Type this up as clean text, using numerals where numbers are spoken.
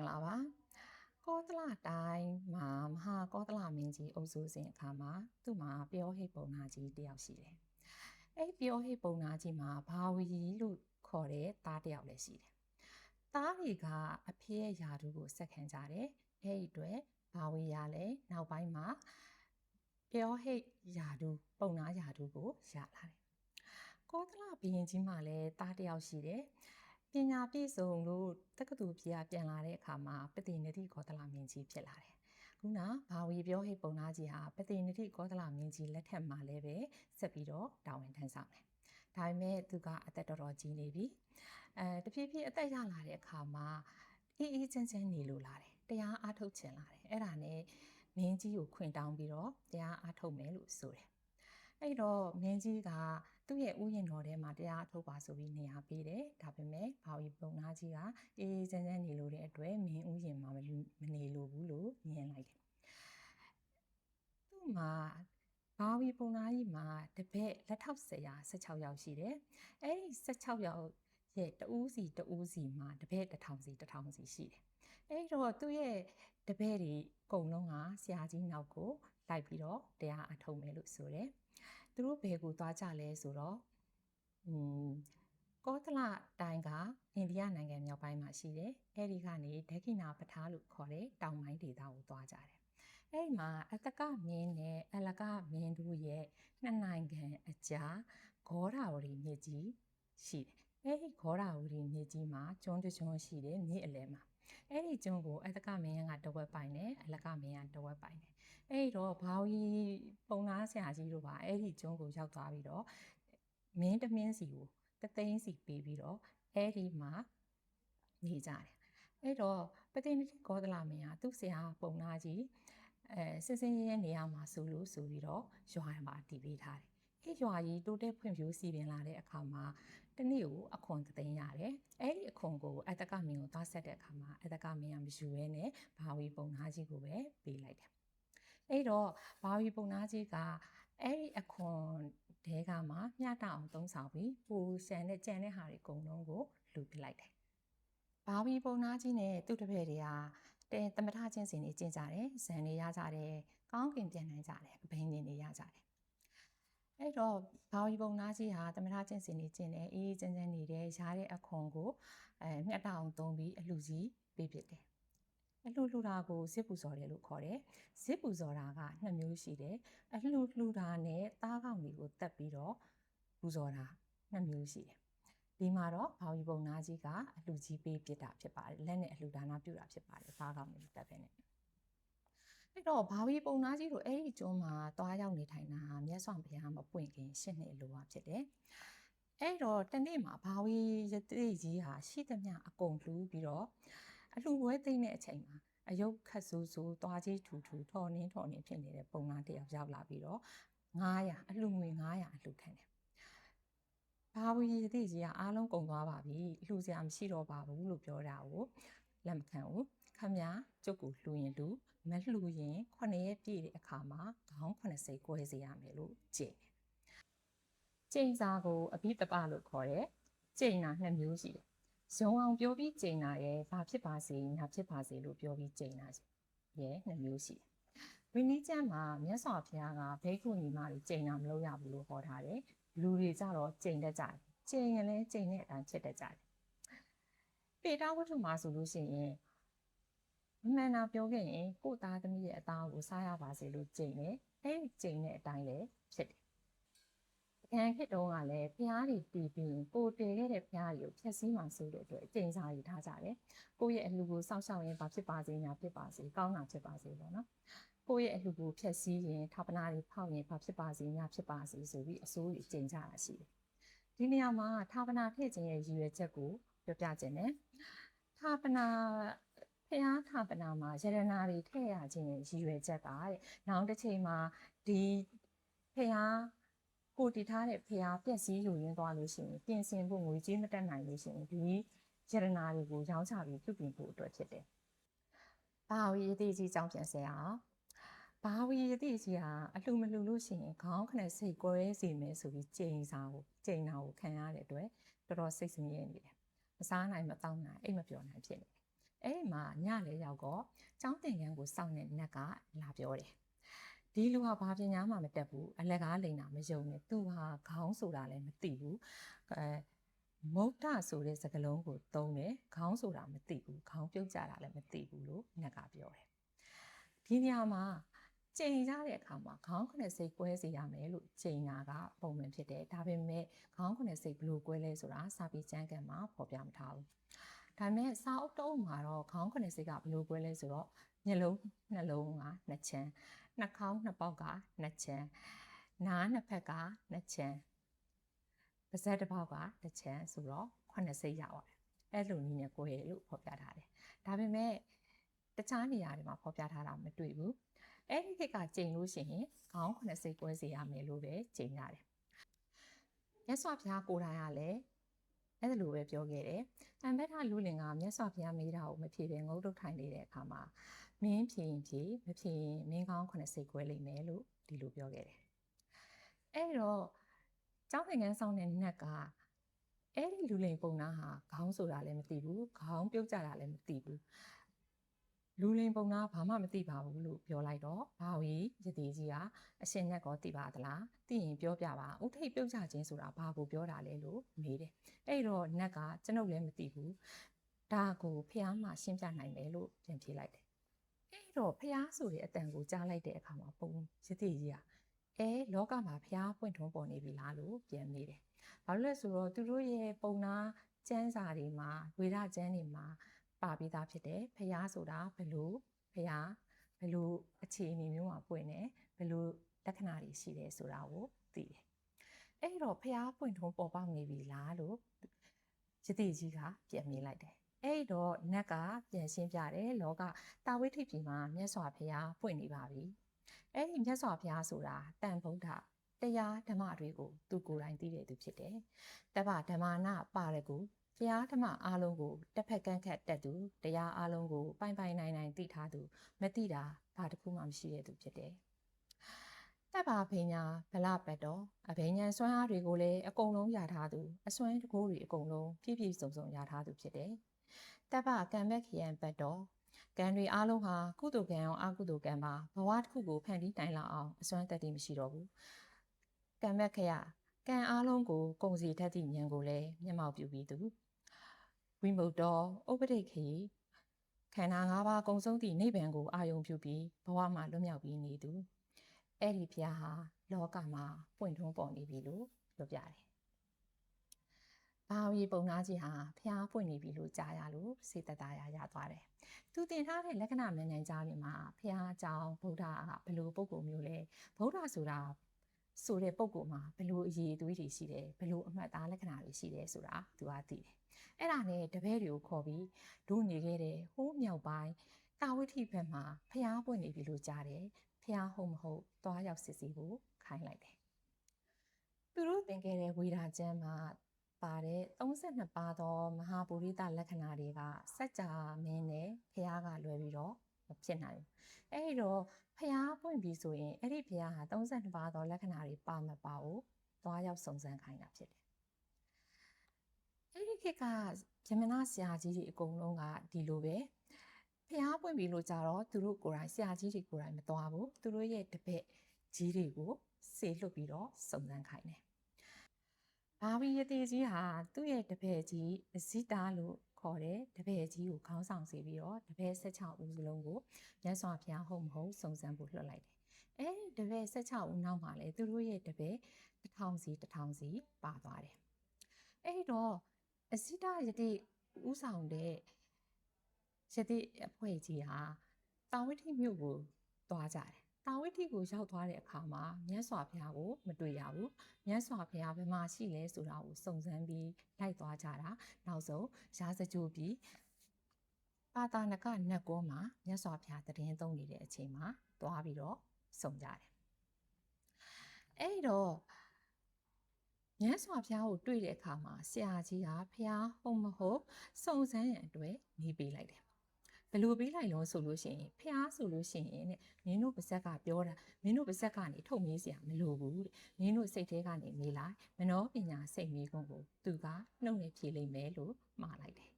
င်္ဂလာပါကောသလတိုင်းမှာမဟာကောသလမင်းကြီးအုပ်စိုးစဉ်အခါမှာသူ့မှာပြောဟိတ်ပုံနာကြီးတယောက်ရှိတယ်။အဲ့ပြောဟိတ်ပုံနာကြီးမှာဘာဝီလို့ခေါ်တဲ့သားတယောက်လည်းရှိတယ်။သားတွေကအဖေရဲ့ယာတူကိုဆက်ခံကြတယ်။အဲ့ဒီအတွက်ဘာဝီရလည်းနောက်ပိုင်းမှာပြောဟိတ်ယာတူပုံနာယာတူကိုရလာတယ်။ကောသလဘုရင်ကြီးမှာလည်းသားတယောက်ရှိတယ်။ပညာပြည့်စုံလို့တက္ကသိုလ်ပြည်ပြန်လာတဲ့အခါမှာပတိနတိကောသလမင်းကြီးဖြစ်လာတယ်။ခုနဘာဝီပြောဟိတ်ပုံနာကြီးဟာပတိနတိကောသလမင်းကြီးလက်ထက်မှာလည်းပဲဆက်ပြီးတော့တာဝန်ထမ်းဆောင်တယ်။ဒါပေမဲ့သူကအသက်တော်တော်ကြီးနေပြီ။တဖြည်းဖြည်းအသက်ရလာတဲ့အခါမှာအေးအေးချမ်းချမ်းနေလို့လာတယ်။တရားအားထုတ်ခြင်းလာတယ်။အဲ့ဒါနဲ့မင်းကြီးကိုခွင့်တောင်းပြီးတော့တရားအားထုတ်မယ်လို့ဆိုတယ်။အဲ့တော့မင်းကြီးကသူ့ရဲ့ဥယျာဉ်တော်ထဲမှာတရားထုတ်ပါဆိုပြီးနေရာပေးတယ်။ဒါပေမဲ့ဘာဝီပုံနာကြီးကအေးချမ်းချမ်းနေလို့တဲ့အတွက်မင်းဥယျာဉ်မှာမနေလို့ဘူးလို့ညင်လိုက်တယ်။သူ့မှာဘာဝီပုံနာကြီးမှာတပည့်လက်ထောက်ဆရာ16ယောက်ရှိတယ်။အဲ့ဒီ16ယောက်ရဲ့တဦးစီမှာတပည့်1000စီရှိတယ်။အဲ့တော့သူ့ရဲ့တပည့်တွေအကုန်လုံးကဆရာကြီးနောက်ကိုလိုက်ပြီးတော့တရားအထုတ်မယ်လို့ဆိုတယ်။သူတို့ဘယ်ကိုသွားကြလဲဆိုတော့ကောသလတိုင်းကအိန္ဒိယနိုင်ငံမြောက်ပိုင်းမှာရှိတယ်။အဲဒီကနေဒက္ခိဏပထာလို့ခေါ်တဲ့တောင်ပိုင်းဒေသကိုသွားကြတယ်။အဲဒီမှာအတကမင်းနဲ့အလကမင်းတို့ရဲ့နှစ်နိုင်ငံအကြားဂေါရာဝတီမြစ်ကြီးရှိတယ်။အဲဒီဂေါရာဝတီမြစ်ကြီးမှာကျွန်းတစ်ကျွန်းရှိတယ်မြစ်အလယ်မှာအဲ့ဒီကျွန်းကိုအတကမင်းကတဝက်ပိုင်တယ်အလကမင်းကတဝက်ပိုင်တယ်အဲ့တော့ဘာဝီပုံနာဆရာကြီးတို့ကအဲ့ဒီကျွန်းကိုရောက်သွားပြီးတော့မင်းတမင်းစီကိုတသိန်းစီပေးပြီးတော့အဲ့ဒီမှာနေကြတယ်အဲ့တော့ပတိနိတိကောသလမင်းကသူ့ဆရာပုံနာကြီးစစ်စင်းရဲနေရာမှာဆိုလို့ဆိုပြီးတော့ရွာမှာတည်ပေးထားတယ်အဲ့ရွာကြီးတိုးတက်ဖွံ့ဖြိုးစီပင်လာတဲ့အခါမှာတနေ့ကိုအခွန်သိန်းရတယ်အဲ့ဒီအခွန်ကိုအတကမင်းကိုသွားဆက်တဲ့အခါမှာအတကမင်းကမယူရဲနဲ့ဘာဝီပုံနာကြီးကိုပဲပေးလိုက်တယ်အဲ့တော့ဘာဝီပုံနာကြီးကအဲ့ဒီအခွန်တဲကမှမျှတအောင်သုံးဆောင်ပြီးပူရှန်တဲ့ကြံတဲ့ဟာတွေအကုန်လုံးကိုလူပလိုက်တယ်ဘာဝီပုံနာကြီးနဲ့သူ့တပည့်တွေကသမထချင်းစင်နေကျင့်ကြတယ်ဇန်နေရကြတယ်ကောင်းကင်ပြန်နိုင်ကြတယ်ဘိန်းနေနေရကြတယ်အဲ့တော့ဘာဝီပုံနာကြီးဟာသမထချင်းစင်နေကျင့်တယ်အေးချမ်းချမ်းနေတယ်ရားတဲ့အခွန်ကိုမျှတအောင်သုံးပြီးအလှကြီးပေးဖြစ်တယ်အလှလှတာကိုဇစ်ပူဇော်တယ်လို့ခေါ်တယ်ဇစ်ပူဇော်တာက2မျိုးရှိတယ်အလှလှတာနဲ့သားကောင်းတွေကိုတက်ပြီးတော့ပူဇော်တာ2မျိုးရှိတယ်ဒီမှာတော့ဘာဝီပုံနာကြီးကအလှကြီးပေးပြတာဖြစ်ပါတယ်လက်နဲ့အလှဒါနပြုတာဖြစ်ပါတယ်သားကောင်းတွေတက်ပဲနဲ့အဲ့တော့ဘာဝီပုံနာကြီးတို့အဲ့ဒီကျွန်းမှာတွားရောက်နေထိုင်တာမြတ်စွာဘုရားမပွင့်ခင်8နှစ်လိုပါဖြစ်တယ်အဲ့တော့တနေ့မှာဘာဝီယတိကြီးဟာရှိသမျှအကုန်လှူပြီးတော့အလှပွဲသိမ့်တဲ့အချိန်မှာအယုတ်ခတ်ဆူဆူတွားကြီးထူထူထော်နင်းဖြစ်နေတဲ့ပုံနာတယောက်ရောက်လာပြီးတော့900အလှငွေ900အလှခံတယ်ဘာဝီယတိကြီးကအားလုံးကုန်သွားပါပြီလှူစရာမရှိတော့ပါဘူးလို့ပြောတာကိုလက်မခံဘူးခမကျုပ်ကိုလှူရင်လှူမလှူရင်9ရက်ပြည့်တဲ့အခါမှာခေါင်း80ကွဲစေရမယ်လို့ကြင်တယ်ကျိန်စာကိုအဘိတပလို့ခေါ်တယ်ကျိန်နာ2မျိုးရှိတယ်ဇုံအောင်ပြောပြီးကျိန်နာရဲ့ဘာဖြစ်ပါစေညာဖြစ်ပါစေလို့ပြောပြီးကျိန်နာရဲ့2မျိုးရှိတယ်ဝိနည်းကျမ်းမှာမြတ်စွာဘုရားကဘိက္ခုနီမတွေကျိန်နာမလုပ်ရဘူးလို့ဟောထားတယ်လူတွေကြတော့ကျိန်တတ်ကြတယ်ကျိန်ရင်လည်းကျိန်တဲ့အတိုင်းဖြစ်တတ်ကြတယ်ပေတာဝတ္ထုမှာဆိုလို့ရှိရင်မှန်တာပြောခဲ့ရင်ကိုသားသမီးရဲ့အသားကိုစားရပါစေလို့ကျိန်တယ်အဲ့ဒီကျိန်တဲ့အတိုင်းလည်းဖြစ်တယ်အခန်းခေတ်တုန်းကလည်းဖျားတွေတီးပြီးကိုတည်ခဲ့တဲ့ဖျားတွေကိုဖြည့်ဆည်းမှဆိုတဲ့အတွက်ကျိန်စာယူထားကြတယ်ကိုရဲ့အလှကိုစောင့်ရှောက်ရင်ဘာဖြစ်ပါစေညာဖြစ်ပါစေကောင်းတာဖြစ်ပါစေပေါ့နော်ကိုရဲ့အလှကိုဖြည့်ဆည်းရင်ဌာပနာတွေဖောက်ရင်ဘာဖြစ်ပါစေညာဖြစ်ပါစေဆိုပြီးအစိုးရကျိန်ကြတာရှိတယ်ဒီနေရာမှာဌာပနာထည့်ခြင်းရဲ့ရည်ရွယ်ချက်ကိုပြောပြခြင်းနဲ့ဌာပနာဖျားဌာပနာမှာယရနာတွေထည့်ရခြင်းရဲ့ရည်ရွယ်ချက်ကတဲ့နောက်တစ်ချိန်မှာဒီဖျားကိုတည်ထားတဲ့ဖျားပြက်စီးယူရင်းသွားလို့ရှိရင်ပြင်ဆင်ဖို့ငွေကြေးမတက်နိုင်လို့ရှိရင်ဒီယရနာတွေကိုရောင်းချပြီးပြုပြင်ဖို့အတွက်ဖြစ်တယ်။ဘာဝီယတိကြီးကြောင်းပြန်ဆရာဘာဝီယတိကြီးဟာအလှမလှလို့ရှိရင်ခေါင်းခနဲ့စိတ်ကွဲစေမယ်ဆိုပြီးကျိန်နာကိုခံရတဲ့အတွက်တော်တော်စိတ်ဆင်းရဲနေတယ်။မစားနိုင်မတောင်းနိုင်အိမ်မပျော်နိုင်ဖြစ်နေတယ် အဲ့ဒီမှာညလေရောက်တော့ကျောင်းသင်ခန်းကိုစောင့်နေနက်ကလာပြောတယ်ဒီလူဟာဘာပညာမှမတတ်ဘူးအလက်ကားလိန်တာမယုံနဲ့သူဟာခေါင်းဆိုတာလည်းမသိဘူးမုတ်တဆိုတဲ့စကားလုံးကိုသုံးတယ်ခေါင်းဆိုတာမသိဘူးခေါင်းပြုတ်ကြတာလည်းမသိဘူးလို့နက်ကပြောတယ်ဒီနေရာမှာချိန်ကြတဲ့အခါမှာခေါင်းခုနှစ်စိတ်ကွဲစေရမယ်လို့ချိန်တာကပုံမှန်ဖြစ်တယ်ဒါပေမဲ့ခေါင်းခုနှစ်စိတ်ဘယ်လိုကွဲလဲဆိုတာစာပေကျမ်းဂန်မှာဖော်ပြမထားဘူးဒါပေမဲ့စာအုပ်တုံးမှာတော့ခေါင်းခုနှစ်စိတ်ကဘယ်လိုကွဲလဲဆိုတော့မျက်လုံးနှလုံးကနှစ်ချမ်းနှာခေါင်းနှစ်ပေါက်ကနှစ်ချမ်းနားနှစ်ဖက်ကနှစ်ချမ်းပါးစပ်တစ်ပေါက်ကတစ်ချမ်းဆိုတော့9စိတ်ရပါတယ်အဲ့လိုနည်းနဲ့ကိုယ်ရလို့ဖော်ပြထားတယ်ဒါပေမဲ့တခြားနေရာတွေမှာဖော်ပြထားတာမတွေ့ဘူးအဲ့ဒီခေတ်ကချိန်လို့ရှိရင်ခေါင်း9စိတ်ကွဲစေရမယ်လို့ပဲချိန်ရတယ်မြတ်စွာဘုရားကိုယ်တိုင်ကလည်းအဲ့လိုပဲပြောခဲ့တယ်။တန်ဘက်ထလူလင်ကမြတ်စွာဘုရားမေးတာကိုမဖြေဘဲငုတ်တုတ်ထိုင်နေတဲ့အခါမှာမင်းဖြေရင်ဖြေမဖြေရင်မင်းကောင်း9စိတ်ကွဲလိမ့်မယ်လို့ဒီလိုပြောခဲ့တယ်။အဲ့တော့ကျောင်းသင်ခန်းဆောင်တဲ့နက်ကအဲ့ဒီလူလင်ပုံနာဟာခေါင်းဆိုတာလည်းမသိဘူးခေါင်းပြုတ်ကြတာလည်းမသိဘူးလူလင်ပုံနာဘာမှမသိပါဘူးလို့ပြောလိုက်တော့ဘာဝီရသေးကြီးကအရှင်နက်ကောသိပါသလားသိရင်ပြောပြပါဥထိတ်ပြုတ်ကြခြင်းဆိုတာဘာကိုပြောတာလဲလို့မေးတယ်အဲ့တော့နက်ကကျွန်ုပ်လည်းမသိဘူးဒါကိုဖះမှာရှင်းပြနိုင်မယ်လို့ပြန်ဖြေလိုက်တယ်အဲ့တော့ဖះဆိုတဲ့အတန်ကိုကြားလိုက်တဲ့အခါမှာပုံရသေးကြီးလောကမှာဖះပွင့်ထွန်းပေါ်နေပြီလားလို့ပြန်မေးတယ်ဘာလို့လဲဆိုတော့သူတို့ရဲ့ပုံနာကျမ်းစာတွေမှာဝေဒကျမ်းတွေမှာပါပြီးသားဖြစ်တယ်ဖះဆိုတာဘလို့ဖះဘလို့အခြေအနေမျိုးမှာပွင့်နေဘလို့လက္ခဏာတွေရှိတယ်ဆိုတာကိုသိတယ်အဲ့တော့ဖះပွင့်ထွန်းပေါ်ပေါက်နေပြီလားလို့ရသေးကြီးကပြန်မေးလိုက်တယ်အဲ့တော့နက်ကပြန်ရှင်းပြတယ်လောကတာဝိထိပ်ပြည်မှာမြတ်စွာဘုရားပွင့်နေပါပြီအဲ့ဒီမြတ်စွာဘုရားဆိုတာတန်ဗုဒ္ဓတရားဓမ္မတွေကိုသူကိုယ်တိုင်သိတဲ့သူဖြစ်တယ်တပ္ပဓမ္မနာပါရကူတရားဓမ္မအားလုံးကိုတစ်ဖက်ကန့်ခတ်တတ်သူတရားအားလုံးကိုပိုင်ပိုင်နိုင်နိုင်သိထားသူမသိတာဘာတစ်ခုမှမရှိတဲ့သူဖြစ်တယ်တပ်ပါဖိညာဗလပတ်တော်အဘိညာစွမ်းအားတွေကိုလည်းအကုန်လုံးရထားသူအစွမ်းတကိုးတွေအကုန်လုံးပြည့်ပြည့်စုံစုံရထားသူဖြစ်တယ်တပ်ပါကံဘက်ခရံပတ်တော်ကံတွေအားလုံးဟာကုသိုလ်ကံရောအကုသိုလ်ကံပါဘဝတစ်ခုကိုဖန်တီးနိုင်လောက်အောင်အစွမ်းတတ္တိမရှိတော့ဘူးကံဘက်ခရကံအားလုံးကိုကုံစီထက်သည့်ဉာဏ်ကိုလည်းမျက်မှောက်ပြုပြီးသူဝိမုတ်တော်ဥပဒိတ်ခီခန္ဓာ၅ပါးကုံဆုံးသည့်နိဗ္ဗာန်ကိုအာယုံပြုပြီးဘဝမှာလွတ်မြောက်ပြီးနေသူအဲ့ဒီဘုရားဟာလောကမှာပွင့်ထွန်းပေါ်နေပြီလို့ပြောပြတယ်။ဘာဝီပုံနာကြီးဟာဘုရားပွင့်နေပြီလို့ကြားရလို့စိတ်သက်သာရသွားတယ်။သူတင်ထားတဲ့လက္ခဏာမှန်ကန်ကြားတွေမှာဘုရားအကြောင်းဗုဒ္ဓကဘယ်လိုပုံကိုမျိုးလဲဗုဒ္ဓဆိုတာဆိုတဲ့ပုံကိုမှာဘယ်လိုအရေးအသွေးတွေရှိတယ်ဘယ်လိုအမှတ်သားလက္ခဏာတွေရှိတယ်ဆိုတာသူကသိတယ်။အဲ့ဒါနဲ့တပည့်တွေကိုခေါ်ပြီးတို့နေခဲ့တဲ့ဟိုးမြောက်ပိုင်းတာဝိထိဘက်မှာဘုရားပွင့်နေပြီလို့ကြားတယ်။ဖះဟုတ်မဟုတ်သွားရောက်စစ်ဆေးဖို့ခိုင်းလိုက်တယ်။သူတို့သင်ခဲ့တဲ့ဝေဒာကျမ်းမှာပါတဲ့32ပါးသောမဟာပုရိသလက္ခဏာတွေကစัจ जा မင်းနဲ့ဖះကလွယ်ပြီးတော့မဖြစ်နိုင်ဘူး။အဲ့တော့ဖះပွင့်ပြီဆိုရင်အဲ့ဒီဖះဟာ32ပါးသောလက္ခဏာတွေပါမပါဘူးသွားရောက်စုံစမ်းခိုင်းတာဖြစ်တယ်။အဲ့ဒီခေတ်ကဗြဟ္မဏဆရာကြီးတွေအကုန်လုံးကဒီလိုပဲဖះပွင့်ပြီလို့ကြတော့သူတို့ကိုယ်တိုင်ဆရာကြီးတွေကိုယ်တိုင်မသွားဘူးသူတို့ရဲ့တပည့်ကြီးတွေကိုစေလွတ်ပြီးတော့စုံစမ်းခိုင်းတယ်။ဘာဝီယတိကြီးဟာသူ့ရဲ့တပည့်ကြီးဇိတာလို့ခေါ်တဲ့တပည့်ကြီးကိုခေါင်းဆောင်စေပြီးတော့တပည့်16ဦးစလုံးကိုမြတ်စွာဘုရားဟုတ်မဟုတ်စုံစမ်းဖို့လွှတ်လိုက်တယ်။အဲဒီတပည့်16ဦးနောက်မှာလည်းသူတို့ရဲ့တပည့်1000စီပါသွားတယ်။အဲဒီတော့အဇိတာယတိဦးဆောင်တဲ့ရတိအဖွဲ့ကြီးဟာတာဝိထိမြို့ကိုသွားကြတယ်။တာဝိထိကိုရောက်သွားတဲ့အခါမှာမြတ်စွာဘုရားကိုမတွေ့ရဘူး။မြတ်စွာဘုရားဘယ်မှာရှိလဲဆိုတာကိုစုံစမ်းပြီးလိုက်သွားကြတာ။နောက်ဆုံးရာဇကြိုပြီးပါတာနကနတ်ကောမှာမြတ်စွာဘုရားတည်င်းသုံးနေတဲ့အချိန်မှာသွားပြီးတော့စုံကြတယ်။အဲ့တော့မြတ်စွာဘုရားကိုတွေ့တဲ့အခါမှာဆရာကြီးကဘုရားဟုတ်မဟုတ်စုံစမ်းရန်အတွက်နေပေးလိုက်တယ်ဘယ်လိုပေးလိုက်လို့ဆိုလို့ရှိရင်ဖះဆိုလို့ရှိရင်တဲ့မင်းတို့ပါဇက်ကပြောတာမင်းတို့ပါဇက်ကနေထုတ်မေးစရာမလိုဘူးတဲ့မင်းတို့စိတ်ထဲကနေမေးလိုက်မနောပညာစိတ်မေးခွန်းကိုသူကနှုတ်နဲ့ဖြေလိမ့်မယ်လို့မှားလိုက်တယ်